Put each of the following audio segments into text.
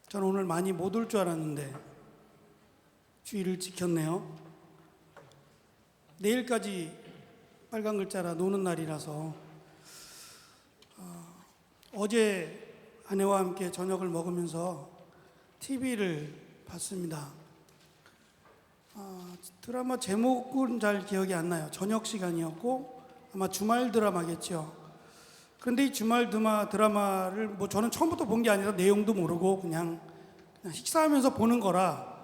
저는 오늘 많이 못 올 줄 알았는데 주의를 지켰네요. 내일까지 빨간 글자라 노는 날이라서 어제 아내와 함께 저녁을 먹으면서 TV를 봤습니다. 드라마 제목은 잘 기억이 안 나요. 저녁 시간이었고 아마 주말 드라마겠죠. 그런데 이 주말 드라마를 저는 처음부터 본 게 아니라 내용도 모르고 그냥 식사하면서 보는 거라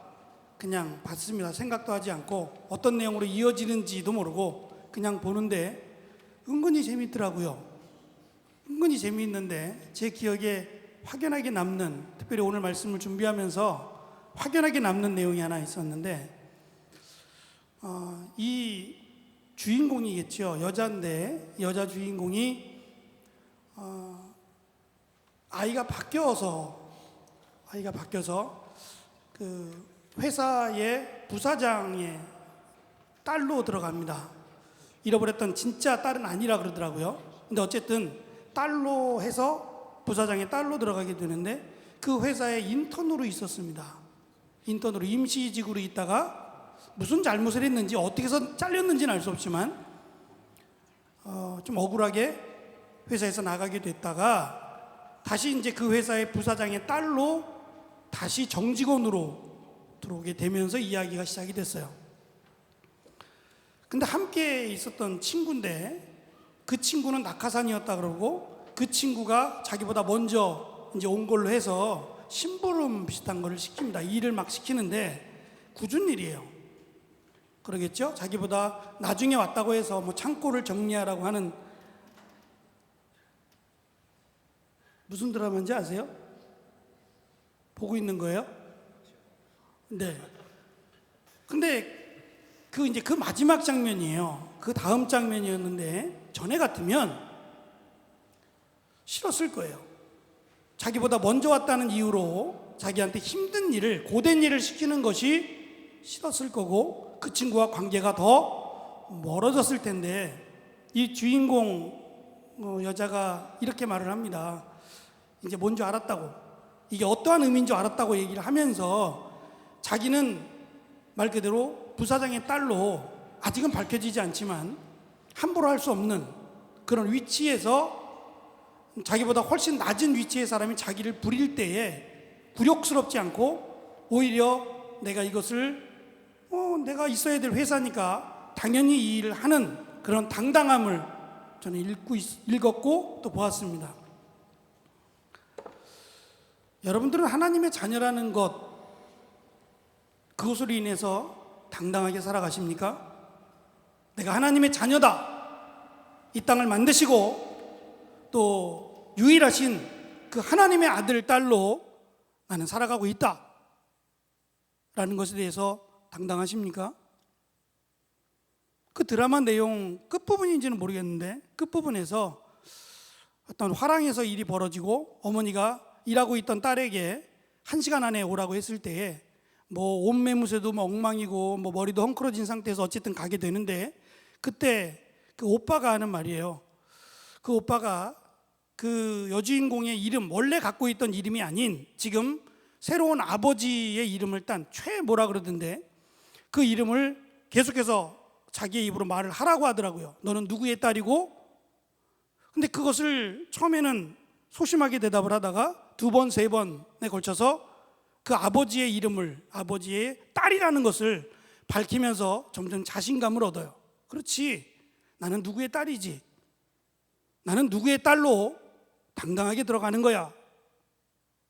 그냥 봤습니다. 생각도 하지 않고 어떤 내용으로 이어지는지도 모르고 그냥 보는데 은근히 재밌더라고요. 은근히 재미있는데 제 기억에 확연하게 남는, 특별히 오늘 말씀을 준비하면서 확연하게 남는 내용이 하나 있었는데 이 주인공이겠죠. 여자인데 여자 주인공이 아이가 바뀌어서 그 회사의 부사장의 딸로 들어갑니다. 잃어버렸던 진짜 딸은 아니라 그러더라고요. 근데 어쨌든 딸로 해서 부사장의 딸로 들어가게 되는데 그 회사에 인턴으로 있었습니다. 인턴으로 임시직으로 있다가 무슨 잘못을 했는지 어떻게 해서 잘렸는지는 알 수 없지만 좀 억울하게 회사에서 나가게 됐다가 다시 이제 그 회사의 부사장의 딸로 다시 정직원으로 들어오게 되면서 이야기가 시작이 됐어요. 근데 함께 있었던 친구인데 그 친구는 낙하산이었다 그러고 그 친구가 자기보다 먼저 이제 온 걸로 해서 심부름 비슷한 거를 시킵니다. 일을 막 시키는데 굳은 일이에요. 그러겠죠? 자기보다 나중에 왔다고 해서 창고를 정리하라고 하는, 무슨 드라마인지 아세요? 보고 있는 거예요? 네. 근데 그 마지막 장면이에요. 그 다음 장면이었는데 전에 같으면 싫었을 거예요. 자기보다 먼저 왔다는 이유로 자기한테 힘든 일을, 고된 일을 시키는 것이 싫었을 거고 그 친구와 관계가 더 멀어졌을 텐데 이 주인공 여자가 이렇게 말을 합니다. 이제 뭔 줄 알았다고, 이게 어떠한 의미인 줄 알았다고 얘기를 하면서 자기는 말 그대로 부사장의 딸로 아직은 밝혀지지 않지만 함부로 할 수 없는 그런 위치에서 자기보다 훨씬 낮은 위치의 사람이 자기를 부릴 때에 굴욕스럽지 않고 오히려 내가 이것을 내가 있어야 될 회사니까 당연히 이 일을 하는 그런 당당함을 저는 읽었고 또 보았습니다. 여러분들은 하나님의 자녀라는 것, 그것으로 인해서 당당하게 살아가십니까? 내가 하나님의 자녀다, 이 땅을 만드시고 또 유일하신 그 하나님의 아들, 딸로 나는 살아가고 있다 라는 것에 대해서 당당하십니까? 그 드라마 내용 끝부분인지는 모르겠는데 끝부분에서 어떤 화랑에서 일이 벌어지고 어머니가 일하고 있던 딸에게 1시간 안에 오라고 했을 때에 옷 매무새도 엉망이고 머리도 헝클어진 상태에서 어쨌든 가게 되는데 그때 그 오빠가 하는 말이에요. 그 오빠가 그 여주인공의 이름, 원래 갖고 있던 이름이 아닌 지금 새로운 아버지의 이름을 딴 뭐라 그러던데 그 이름을 계속해서 자기의 입으로 말을 하라고 하더라고요. 너는 누구의 딸이고? 근데 그것을 처음에는 소심하게 대답을 하다가 2번, 3번에 걸쳐서 그 아버지의 이름을, 아버지의 딸이라는 것을 밝히면서 점점 자신감을 얻어요. 그렇지, 나는 누구의 딸이지, 나는 누구의 딸로 당당하게 들어가는 거야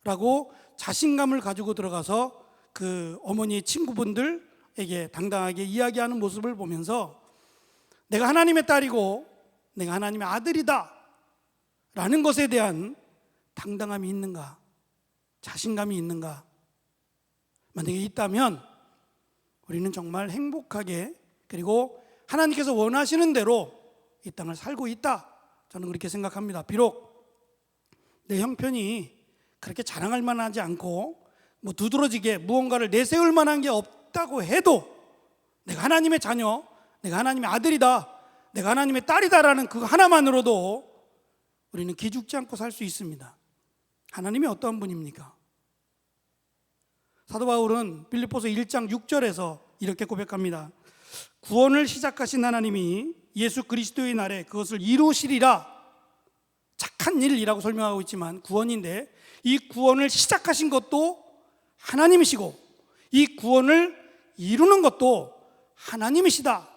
라고 자신감을 가지고 들어가서 그 어머니의 친구분들에게 당당하게 이야기하는 모습을 보면서 내가 하나님의 딸이고 내가 하나님의 아들이다 라는 것에 대한 당당함이 있는가, 자신감이 있는가, 만약에 있다면 우리는 정말 행복하게, 그리고 하나님께서 원하시는 대로 이 땅을 살고 있다, 저는 그렇게 생각합니다. 비록 내 형편이 그렇게 자랑할 만하지 않고 두드러지게 무언가를 내세울 만한 게 없다고 해도 내가 하나님의 자녀, 내가 하나님의 아들이다, 내가 하나님의 딸이다라는 그 하나만으로도 우리는 기죽지 않고 살 수 있습니다. 하나님이 어떠한 분입니까? 사도 바울은 빌립보서 1장 6절에서 이렇게 고백합니다. 구원을 시작하신 하나님이 예수 그리스도의 날에 그것을 이루시리라. 착한 일이라고 설명하고 있지만 구원인데, 이 구원을 시작하신 것도 하나님이시고 이 구원을 이루는 것도 하나님이시다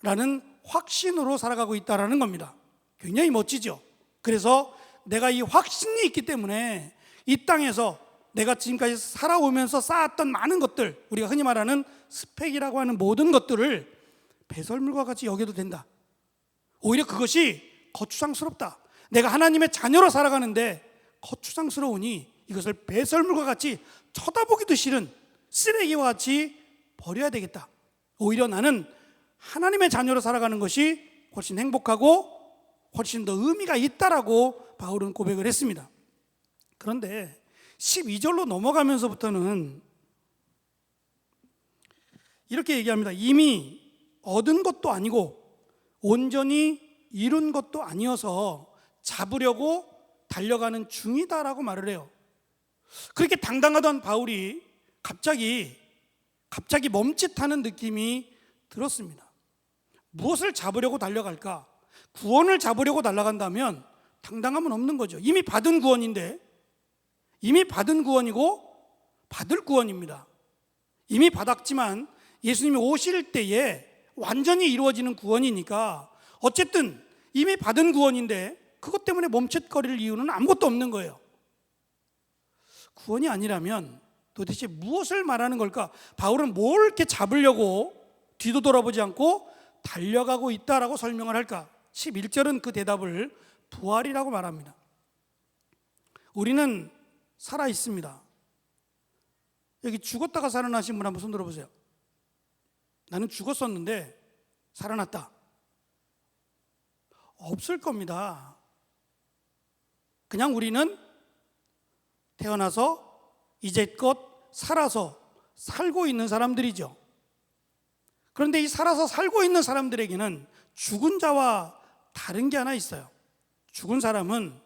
라는 확신으로 살아가고 있다는 겁니다. 굉장히 멋지죠. 그래서 내가 이 확신이 있기 때문에 이 땅에서 내가 지금까지 살아오면서 쌓았던 많은 것들, 우리가 흔히 말하는 스펙이라고 하는 모든 것들을 배설물과 같이 여겨도 된다. 오히려 그것이 거추장스럽다. 내가 하나님의 자녀로 살아가는데 거추장스러우니 이것을 배설물과 같이 쳐다보기도 싫은 쓰레기와 같이 버려야 되겠다. 오히려 나는 하나님의 자녀로 살아가는 것이 훨씬 행복하고 훨씬 더 의미가 있다라고 바울은 고백을 했습니다. 그런데 12절로 넘어가면서부터는 이렇게 얘기합니다. 이미 얻은 것도 아니고 온전히 이룬 것도 아니어서 잡으려고 달려가는 중이다라고 말을 해요. 그렇게 당당하던 바울이 갑자기 멈칫하는 느낌이 들었습니다. 무엇을 잡으려고 달려갈까? 구원을 잡으려고 달려간다면 당당함은 없는 거죠. 이미 받은 구원인데, 이미 받은 구원이고 받을 구원입니다. 이미 받았지만 예수님이 오실 때에 완전히 이루어지는 구원이니까 어쨌든 이미 받은 구원인데 그것 때문에 멈칫거릴 이유는 아무것도 없는 거예요. 구원이 아니라면 도대체 무엇을 말하는 걸까? 바울은 뭘 이렇게 잡으려고 뒤도 돌아보지 않고 달려가고 있다라고 설명을 할까? 11절은 그 대답을 부활이라고 말합니다. 우리는 살아 있습니다. 여기 죽었다가 살아나신 분 한번 손 들어보세요. 나는 죽었었는데 살아났다. 없을 겁니다. 그냥 우리는 태어나서 이제껏 살아서 살고 있는 사람들이죠. 그런데 이 살아서 살고 있는 사람들에게는 죽은 자와 다른 게 하나 있어요. 죽은 사람은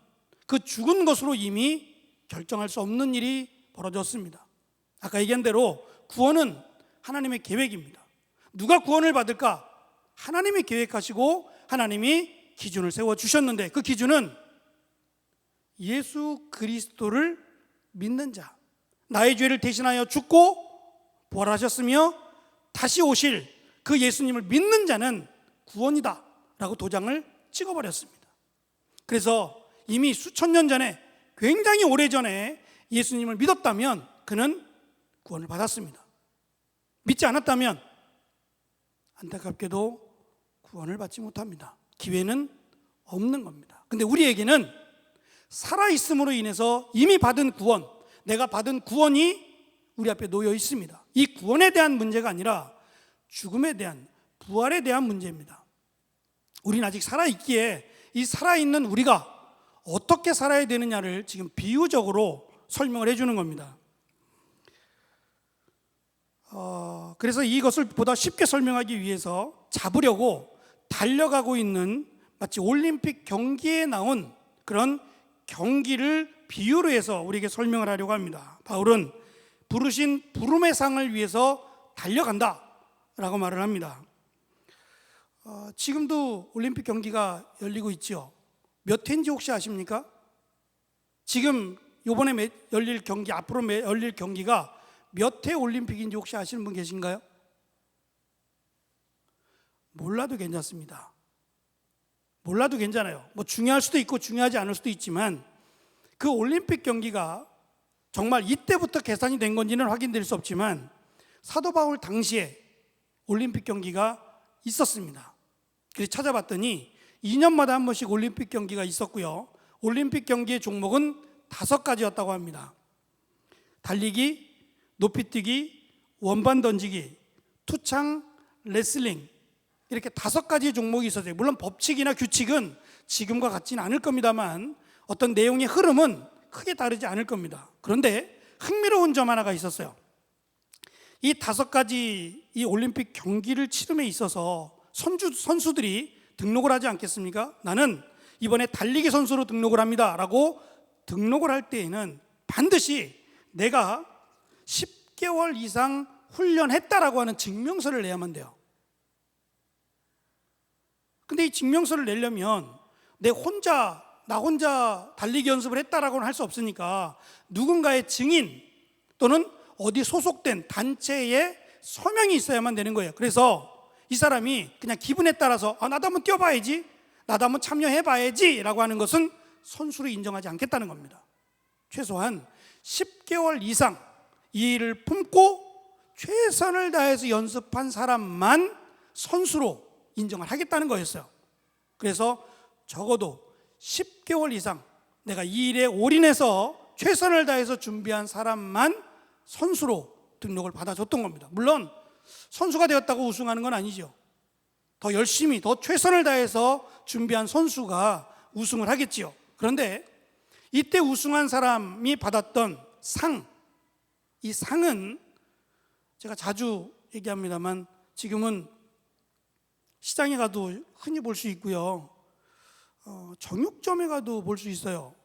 그 죽은 것으로 이미 결정할 수 없는 일이 벌어졌습니다. 아까 얘기한 대로 구원은 하나님의 계획입니다. 누가 구원을 받을까? 하나님이 계획하시고 하나님이 기준을 세워주셨는데, 그 기준은 예수 그리스도를 믿는 자, 나의 죄를 대신하여 죽고 부활하셨으며 다시 오실 그 예수님을 믿는 자는 구원이다 라고 도장을 찍어버렸습니다. 그래서 이미 수천 년 전에, 굉장히 오래전에 예수님을 믿었다면 그는 구원을 받았습니다. 믿지 않았다면 안타깝게도 구원을 받지 못합니다. 기회는 없는 겁니다. 근데 우리에게는 살아있음으로 인해서 이미 받은 구원, 내가 받은 구원이 우리 앞에 놓여 있습니다. 이 구원에 대한 문제가 아니라 죽음에 대한, 부활에 대한 문제입니다. 우리는 아직 살아있기에 이 살아있는 우리가 어떻게 살아야 되느냐를 지금 비유적으로 설명을 해주는 겁니다. 그래서 이것을 보다 쉽게 설명하기 위해서 잡으려고 달려가고 있는 마치 올림픽 경기에 나온 그런 경기를 비유로 해서 우리에게 설명을 하려고 합니다. 바울은 부르신 부름의 상을 위해서 달려간다 라고 말을 합니다. 지금도 올림픽 경기가 열리고 있죠. 몇 회인지 혹시 아십니까? 지금 이번에 열릴 경기, 앞으로 열릴 경기가 몇 회 올림픽인지 혹시 아시는 분 계신가요? 몰라도 괜찮습니다. 몰라도 괜찮아요. 뭐 중요할 수도 있고 중요하지 않을 수도 있지만 그 올림픽 경기가 정말 이때부터 계산이 된 건지는 확인될 수 없지만 사도 바울 당시에 올림픽 경기가 있었습니다. 그래서 찾아봤더니 2년마다 한 번씩 올림픽 경기가 있었고요. 올림픽 경기의 종목은 5가지였다고 합니다. 달리기, 높이뛰기, 원반 던지기, 투창, 레슬링, 이렇게 5가지의 종목이 있었어요. 물론 법칙이나 규칙은 지금과 같지는 않을 겁니다만 어떤 내용의 흐름은 크게 다르지 않을 겁니다. 그런데 흥미로운 점 하나가 있었어요. 이 5가지 이 올림픽 경기를 치름에 있어서 선수들이 등록을 하지 않겠습니까? 나는 이번에 달리기 선수로 등록을 합니다 라고 등록을 할 때에는 반드시 내가 10개월 이상 훈련했다라고 하는 증명서를 내야만 돼요. 근데 이 증명서를 내려면 나 혼자 달리기 연습을 했다라고는 할 수 없으니까 누군가의 증인 또는 어디 소속된 단체의 서명이 있어야만 되는 거예요. 그래서 이 사람이 그냥 기분에 따라서 나도 한번 뛰어봐야지, 나도 한번 참여해봐야지 라고 하는 것은 선수로 인정하지 않겠다는 겁니다. 최소한 10개월 이상 이 일을 품고 최선을 다해서 연습한 사람만 선수로 인정을 하겠다는 거였어요. 그래서 적어도 10개월 이상 내가 이 일에 올인해서 최선을 다해서 준비한 사람만 선수로 등록을 받아줬던 겁니다. 물론 선수가 되었다고 우승하는 건 아니죠. 더 열심히 더 최선을 다해서 준비한 선수가 우승을 하겠지요. 그런데 이때 우승한 사람이 받았던 상, 이 상은 제가 자주 얘기합니다만 지금은 시장에 가도 흔히 볼 수 있고요, 정육점에 가도 볼 수 있어요.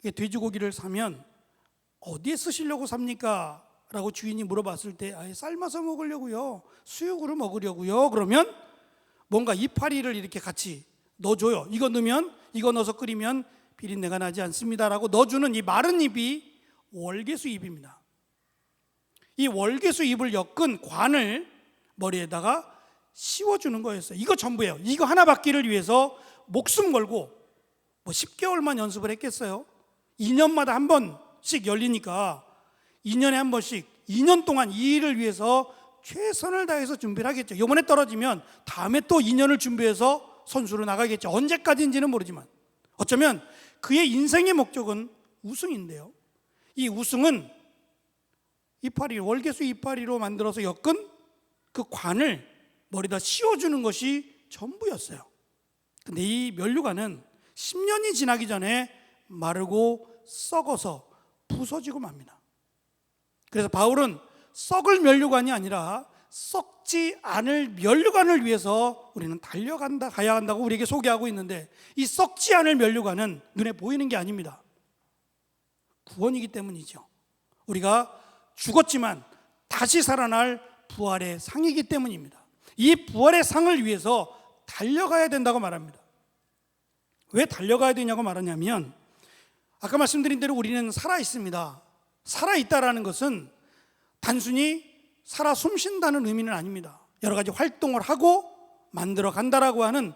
돼지고기를 사면 어디에 쓰시려고 삽니까? 라고 주인이 물어봤을 때 삶아서 먹으려고요, 수육으로 먹으려고요. 그러면 뭔가 이파리를 이렇게 같이 넣어줘요. 이거 넣어서 끓이면 비린내가 나지 않습니다 라고 넣어주는 이 마른 잎이 월계수 잎입니다. 이 월계수 잎을 엮은 관을 머리에다가 씌워주는 거였어요. 이거 전부예요. 이거 하나 받기를 위해서 목숨 걸고 10개월만 연습을 했겠어요? 2년마다 한 번씩 열리니까 2년에 한 번씩 2년 동안 이 일을 위해서 최선을 다해서 준비를 하겠죠. 이번에 떨어지면 다음에 또 2년을 준비해서 선수로 나가겠죠. 언제까지인지는 모르지만 어쩌면 그의 인생의 목적은 우승인데요, 이 우승은 월계수 이파리로 만들어서 엮은 그 관을 머리다 씌워주는 것이 전부였어요. 근데 이 면류관은 10년이 지나기 전에 마르고 썩어서 부서지고 맙니다. 그래서 바울은 썩을 면류관이 아니라 썩지 않을 면류관을 위해서 우리는 가야 한다고 우리에게 소개하고 있는데, 이 썩지 않을 면류관은 눈에 보이는 게 아닙니다. 구원이기 때문이죠. 우리가 죽었지만 다시 살아날 부활의 상이기 때문입니다. 이 부활의 상을 위해서 달려가야 된다고 말합니다. 왜 달려가야 되냐고 말하냐면, 아까 말씀드린 대로 우리는 살아있습니다. 살아있다라는 것은 단순히 살아 숨쉰다는 의미는 아닙니다. 여러 가지 활동을 하고 만들어 간다라고 하는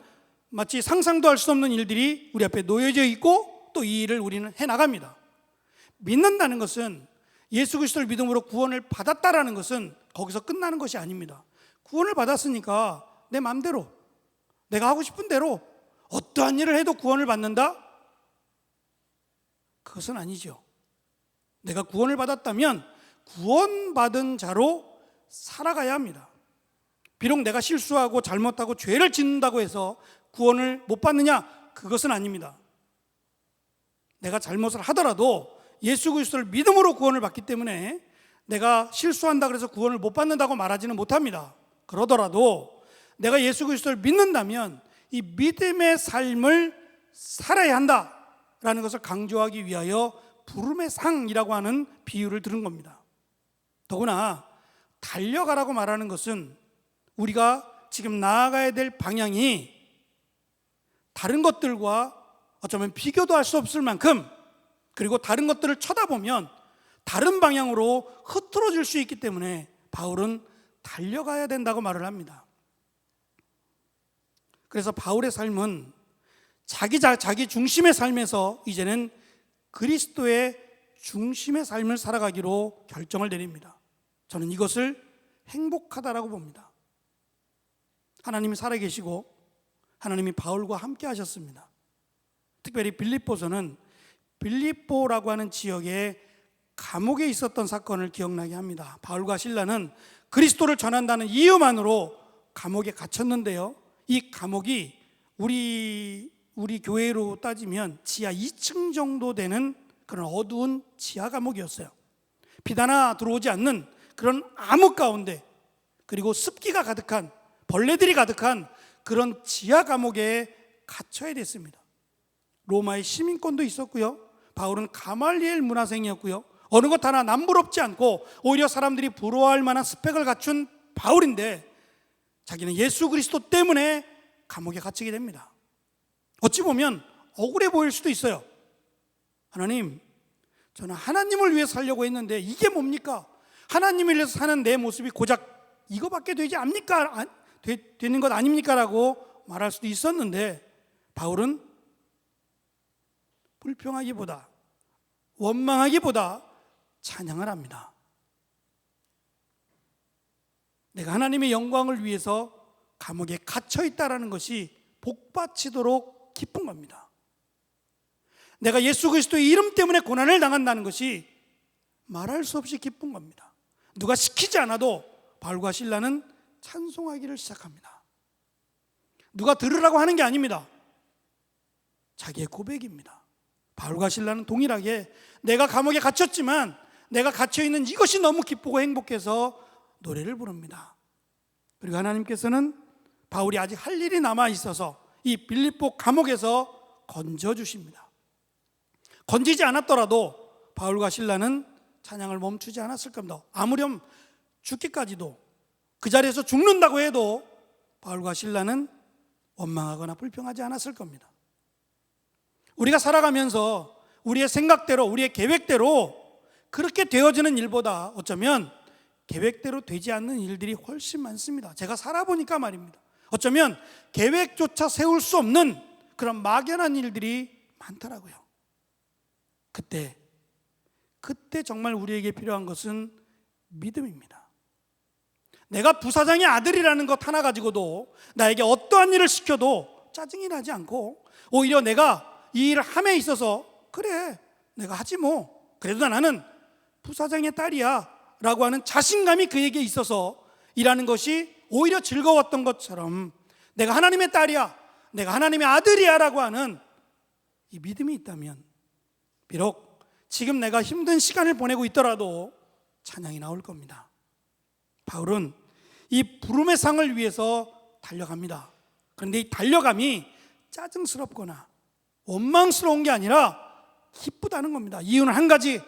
마치 상상도 할 수 없는 일들이 우리 앞에 놓여져 있고 또 이 일을 우리는 해나갑니다. 믿는다는 것은, 예수 그리스도를 믿음으로 구원을 받았다라는 것은 거기서 끝나는 것이 아닙니다. 구원을 받았으니까 내 마음대로 내가 하고 싶은 대로 어떠한 일을 해도 구원을 받는다? 그것은 아니죠. 내가 구원을 받았다면 구원받은 자로 살아가야 합니다. 비록 내가 실수하고 잘못하고 죄를 짓는다고 해서 구원을 못 받느냐? 그것은 아닙니다. 내가 잘못을 하더라도 예수 그리스도를 믿음으로 구원을 받기 때문에 내가 실수한다 그래서 구원을 못 받는다고 말하지는 못합니다. 그러더라도 내가 예수 그리스도를 믿는다면 이 믿음의 삶을 살아야 한다라는 것을 강조하기 위하여 부름의 상이라고 하는 비유를 들은 겁니다. 더구나 달려가라고 말하는 것은 우리가 지금 나아가야 될 방향이 다른 것들과 어쩌면 비교도 할 수 없을 만큼, 그리고 다른 것들을 쳐다보면 다른 방향으로 흐트러질 수 있기 때문에 바울은 달려가야 된다고 말을 합니다. 그래서 바울의 삶은 자기 중심의 삶에서 이제는 그리스도의 중심의 삶을 살아가기로 결정을 내립니다. 저는 이것을 행복하다라고 봅니다. 하나님이 살아계시고 하나님이 바울과 함께 하셨습니다. 특별히 빌립보서는 빌립보라고 하는 지역에 감옥에 있었던 사건을 기억나게 합니다. 바울과 실라는 그리스도를 전한다는 이유만으로 감옥에 갇혔는데요, 이 감옥이 우리 교회로 따지면 지하 2층 정도 되는 그런 어두운 지하 감옥이었어요. 빛 하나 들어오지 않는 그런 암흑 가운데, 그리고 습기가 가득한, 벌레들이 가득한 그런 지하 감옥에 갇혀야 됐습니다. 로마의 시민권도 있었고요, 바울은 가말리엘 문화생이었고요, 어느 것 하나 남부럽지 않고 오히려 사람들이 부러워할 만한 스펙을 갖춘 바울인데 자기는 예수 그리스도 때문에 감옥에 갇히게 됩니다. 어찌 보면 억울해 보일 수도 있어요. 하나님, 저는 하나님을 위해 살려고 했는데 이게 뭡니까? 하나님을 위해서 사는 내 모습이 고작 이거밖에 되지 않습니까? 되는 것 아닙니까? 라고 말할 수도 있었는데 바울은 불평하기보다 원망하기보다 찬양을 합니다. 내가 하나님의 영광을 위해서 감옥에 갇혀 있다라는 것이 복받치도록 기쁜 겁니다. 내가 예수 그리스도의 이름 때문에 고난을 당한다는 것이 말할 수 없이 기쁜 겁니다. 누가 시키지 않아도 바울과 실라는 찬송하기를 시작합니다. 누가 들으라고 하는 게 아닙니다. 자기의 고백입니다. 바울과 실라는 동일하게 내가 감옥에 갇혔지만 내가 갇혀있는 이것이 너무 기쁘고 행복해서 노래를 부릅니다. 그리고 하나님께서는 바울이 아직 할 일이 남아있어서 이 빌립보 감옥에서 건져주십니다. 건지지 않았더라도 바울과 실라는 찬양을 멈추지 않았을 겁니다. 아무렴 죽기까지도, 그 자리에서 죽는다고 해도 바울과 실라는 원망하거나 불평하지 않았을 겁니다. 우리가 살아가면서 우리의 생각대로, 우리의 계획대로 그렇게 되어지는 일보다 어쩌면 계획대로 되지 않는 일들이 훨씬 많습니다. 제가 살아보니까 말입니다. 어쩌면 계획조차 세울 수 없는 그런 막연한 일들이 많더라고요. 그때 정말 우리에게 필요한 것은 믿음입니다. 내가 부사장의 아들이라는 것 하나 가지고도 나에게 어떠한 일을 시켜도 짜증이 나지 않고 오히려 내가 이 일을 함에 있어서 그래 내가 하지 뭐 그래도 나는 부사장의 딸이야 라고 하는 자신감이 그에게 있어서 일하는 것이 오히려 즐거웠던 것처럼 내가 하나님의 딸이야, 내가 하나님의 아들이야 라고 하는 이 믿음이 있다면 비록 지금 내가 힘든 시간을 보내고 있더라도 찬양이 나올 겁니다. 바울은 이 부름의 상을 위해서 달려갑니다. 그런데 이 달려감이 짜증스럽거나 원망스러운 게 아니라 기쁘다는 겁니다. 이유는 한 가지,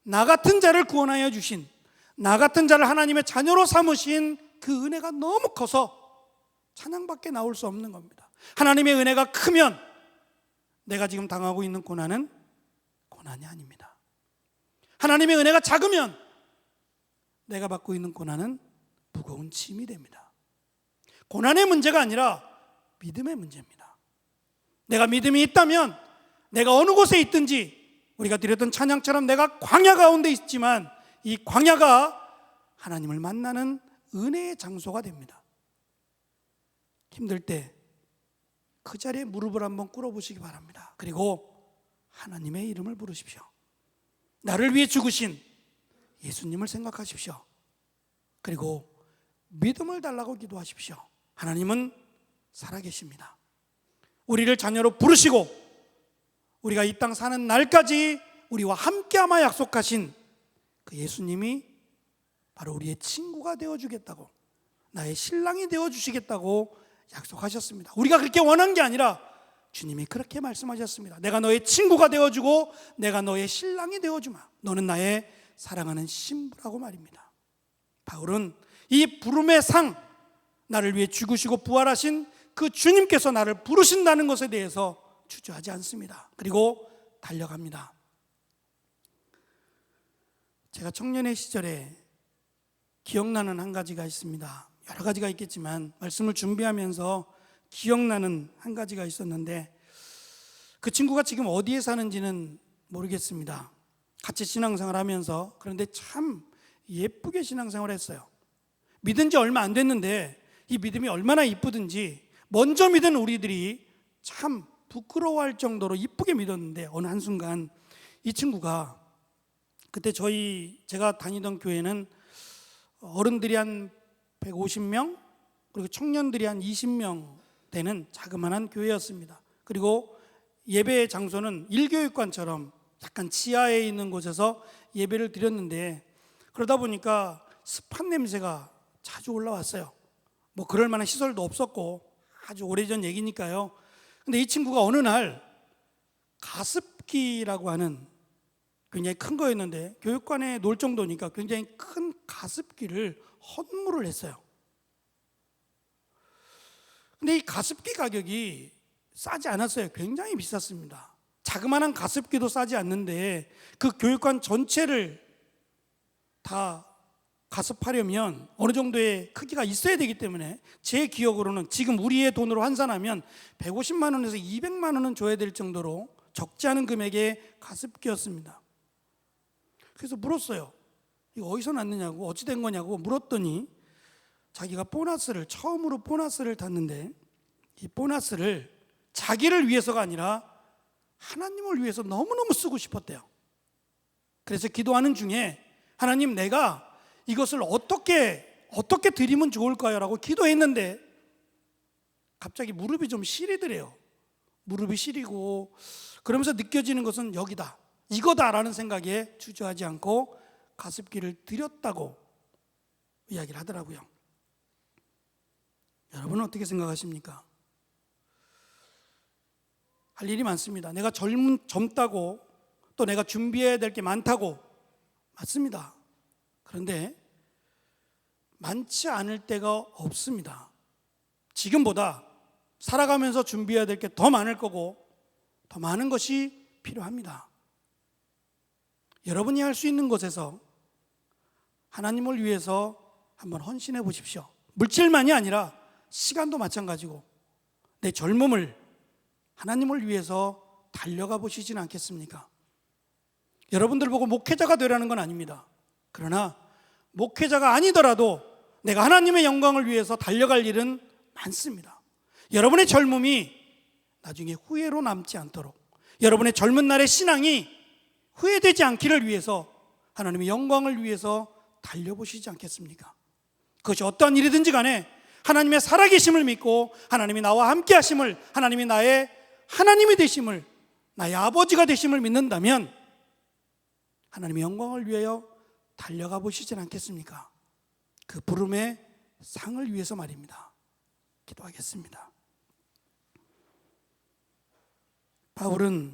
나 같은 자를 구원하여 주신, 나 같은 자를 하나님의 자녀로 삼으신 그 은혜가 너무 커서 찬양밖에 나올 수 없는 겁니다. 하나님의 은혜가 크면 내가 지금 당하고 있는 고난은 고난이 아닙니다. 하나님의 은혜가 작으면 내가 받고 있는 고난은 무거운 짐이 됩니다. 고난의 문제가 아니라 믿음의 문제입니다. 내가 믿음이 있다면 내가 어느 곳에 있든지 우리가 드렸던 찬양처럼 내가 광야 가운데 있지만 이 광야가 하나님을 만나는 은혜의 장소가 됩니다. 힘들 때 그 자리에 무릎을 한번 꿇어보시기 바랍니다. 그리고 하나님의 이름을 부르십시오. 나를 위해 죽으신 예수님을 생각하십시오. 그리고 믿음을 달라고 기도하십시오. 하나님은 살아계십니다. 우리를 자녀로 부르시고 우리가 이 땅 사는 날까지 우리와 함께하마 약속하신 그 예수님이 바로 우리의 친구가 되어주겠다고, 나의 신랑이 되어주시겠다고 약속하셨습니다. 우리가 그렇게 원한 게 아니라 주님이 그렇게 말씀하셨습니다. 내가 너의 친구가 되어주고 내가 너의 신랑이 되어주마. 너는 나의 사랑하는 신부라고 말입니다. 바울은 이 부름의 상, 나를 위해 죽으시고 부활하신 그 주님께서 나를 부르신다는 것에 대해서 주저하지 않습니다. 그리고 달려갑니다. 제가 청년의 시절에 기억나는 한 가지가 있습니다. 여러 가지가 있겠지만 말씀을 준비하면서 기억나는 한 가지가 있었는데 그 친구가 지금 어디에 사는지는 모르겠습니다. 같이 신앙생활 하면서 그런데 참 예쁘게 신앙생활을 했어요. 믿은 지 얼마 안 됐는데 이 믿음이 얼마나 이쁘든지 먼저 믿은 우리들이 참 부끄러워할 정도로 이쁘게 믿었는데 어느 한순간 이 친구가 그때 제가 다니던 교회는 어른들이 한 150명 그리고 청년들이 한 20명 되는 자그마한 교회였습니다. 그리고 예배 장소는 일교육관처럼 약간 지하에 있는 곳에서 예배를 드렸는데 그러다 보니까 습한 냄새가 자주 올라왔어요. 뭐 그럴 만한 시설도 없었고 아주 오래전 얘기니까요. 근데 이 친구가 어느 날 가습기라고 하는 굉장히 큰 거였는데 교육관에 놓을 정도니까 굉장히 큰 가습기를 헌물을 했어요. 근데 이 가습기 가격이 싸지 않았어요. 굉장히 비쌌습니다. 자그마한 가습기도 싸지 않는데 그 교육관 전체를 다 가습하려면 어느 정도의 크기가 있어야 되기 때문에 제 기억으로는 지금 우리의 돈으로 환산하면 150만 원에서 200만 원은 줘야 될 정도로 적지 않은 금액의 가습기였습니다. 그래서 물었어요. 이거 어디서 났느냐고, 어찌 된 거냐고 물었더니 자기가 처음으로 보너스를 탔는데 이 보너스를 자기를 위해서가 아니라 하나님을 위해서 너무너무 쓰고 싶었대요. 그래서 기도하는 중에 하나님, 내가 이것을 어떻게 드리면 좋을까요? 라고 기도했는데 갑자기 무릎이 좀 시리더래요. 무릎이 시리고 그러면서 느껴지는 것은 여기다, 이거다라는 생각에 주저하지 않고 가습기를 드렸다고 이야기를 하더라고요. 여러분은 어떻게 생각하십니까? 할 일이 많습니다. 내가 젊다고 또 내가 준비해야 될 게 많다고, 맞습니다. 그런데 많지 않을 때가 없습니다. 지금보다 살아가면서 준비해야 될 게 더 많을 거고 더 많은 것이 필요합니다. 여러분이 할 수 있는 곳에서 하나님을 위해서 한번 헌신해 보십시오. 물질만이 아니라 시간도 마찬가지고 내 젊음을 하나님을 위해서 달려가 보시지는 않겠습니까? 여러분들 보고 목회자가 되라는 건 아닙니다. 그러나 목회자가 아니더라도 내가 하나님의 영광을 위해서 달려갈 일은 많습니다. 여러분의 젊음이 나중에 후회로 남지 않도록, 여러분의 젊은 날의 신앙이 후회되지 않기를 위해서 하나님의 영광을 위해서 달려보시지 않겠습니까? 그것이 어떠한 일이든지 간에 하나님의 살아계심을 믿고 하나님이 나와 함께 하심을, 하나님이 나의 하나님이 되심을, 나의 아버지가 되심을 믿는다면 하나님의 영광을 위하여 달려가 보시지 않겠습니까? 그 부름의 상을 위해서 말입니다. 기도하겠습니다. 바울은